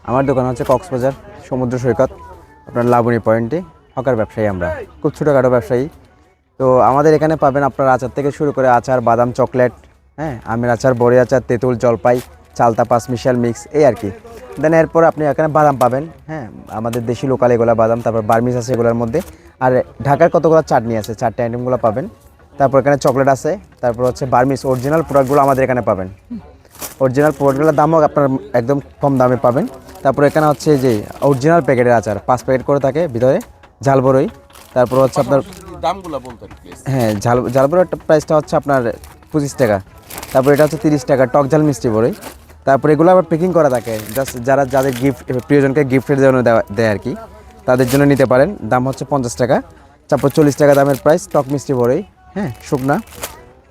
আমার দোকান হচ্ছে কক্সবাজার সমুদ্র সৈকত, আপনার লাবণী পয়েন্টে। হকার ব্যবসায়ী আমরা, খুব ছোটোখাটো ব্যবসায়ী। তো আমাদের এখানে পাবেন আপনার আচার থেকে শুরু করে আচার, বাদাম, চকলেট, হ্যাঁ, আমের আচার, বড়ি আচার, তেঁতুল, জলপাই, চালতা, পাঁচমিশাল মিক্স, এই আর কি। দেন এরপর আপনি এখানে বাদাম পাবেন, হ্যাঁ, আমাদের দেশি লোকাল এগুলো বাদাম, তারপর বার্মিস আছে এগুলোর মধ্যে। আর ঢাকার কতগুলো চাটনি আছে, চারটে আইটেমগুলো পাবেন। তারপর এখানে চকলেট আছে, তারপর হচ্ছে বার্মিস অরিজিনাল প্রোডাক্টগুলো আমাদের এখানে পাবেন। অরিজিনাল প্রোডাক্টগুলোর দামও আপনার একদম কম দামে পাবেন। তারপর এখানে হচ্ছে যে অরিজিনাল প্যাকেটের আচার 5 প্যাকেট করে থাকে ভিতরে, ঝালবড়ই। তারপর হচ্ছে আপনার দামগুলো বলতেন প্লিজ। হ্যাঁ, ঝালবড়ির প্রাইসটা হচ্ছে আপনার 25 টাকা। তারপর এটা হচ্ছে 30 টাকা টক ঝাল মিষ্টি বড়ই। তারপর এগুলো আবার প্যাকিং করা থাকে, জাস্ট যাদের গিফট, প্রিয়জনকে গিফটের জন্য দেয় আর কি, তাদের জন্য নিতে পারেন। দাম হচ্ছে 50 টাকা। তারপর 40 টাকা দামের প্রাইস টক মিষ্টি বড়ই, হ্যাঁ, শুকনা।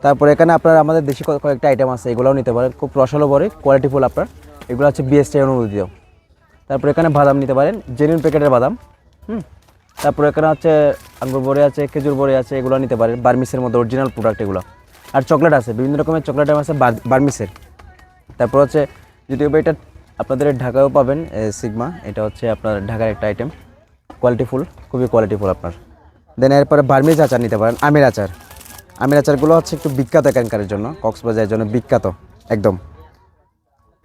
তারপর এখানে আপনার আমাদের দেশি কয়েকটা আইটেম আছে, এগুলোও নিতে পারেন, খুব রসালো বড়ই, কোয়ালিটিফুল আপনার। এগুলো হচ্ছে বিএসটি অনুমোদিত। তারপর এখানে বাদাম নিতে পারেন, জেনুইন প্যাকেটের বাদাম। তারপর এখানে হচ্ছে আঙ্গুর বড়ি আছে, খেজুর বড়ি আছে, এগুলো নিতে পারেন, বার্মিসের মধ্যে অরিজিনাল প্রোডাক্ট এগুলো। আর চকলেট আছে, বিভিন্ন রকমের চকলেট আছে বার্মিসের। তারপর হচ্ছে যদিও এটা আপনাদের ঢাকায়ও পাবেন, সিগমা, এটা হচ্ছে আপনার ঢাকার একটা আইটেম, কোয়ালিটিফুল, খুবই কোয়ালিটিফুল আপনার। দেন এরপরে বার্মিজ আচার নিতে পারেন, আমের আচার। আমের আচারগুলো হচ্ছে একটু বিখ্যাত এখানকারের জন্য, কক্সবাজারের জন্য বিখ্যাত একদম।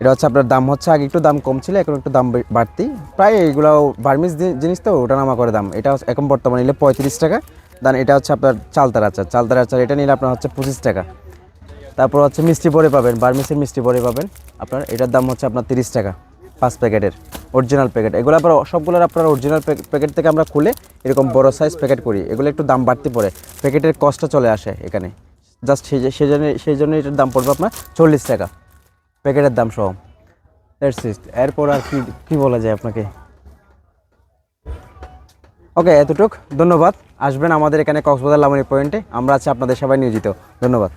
এটা হচ্ছে আপনার দাম হচ্ছে আগে একটু দাম কম ছিল, এখন একটু দাম বাড়তি। প্রায় এইগুলো বার্মিজ জিনিস তো ওঠানামা করে দাম। এটা এখন বর্তমানে নিলে 35 টাকা। দেন এটা হচ্ছে আপনার চালতার আচার, এটা নিলে আপনার হচ্ছে 25 টাকা। তারপর হচ্ছে মিষ্টি বড়ি পাবেন, বার্মিসের মিষ্টি বড়ি পাবেন আপনার, এটার দাম হচ্ছে আপনার 30 টাকা 5 প্যাকেটের অরিজিনাল প্যাকেট। এগুলো আবার সবগুলোর আপনার অরিজিনাল প্যাকেট থেকে আমরা খুলে এরকম বড় সাইজ প্যাকেট করি, এগুলো একটু দাম বাড়তি পড়ে, প্যাকেটের কস্টটা চলে আসে এখানে জাস্ট, সেই জন্য এটার দাম পড়বে আপনার 40 টাকা প্যাকেটের দাম সহ। এরপর আর কি বলা যায় আপনাকে। ওকে, এতটুক, ধন্যবাদ। আসবেন আমাদের এখানে কক্সবাজার লাবণী পয়েন্টে, আমরা আছি আপনাদের সবাই নিয়োজিত। ধন্যবাদ।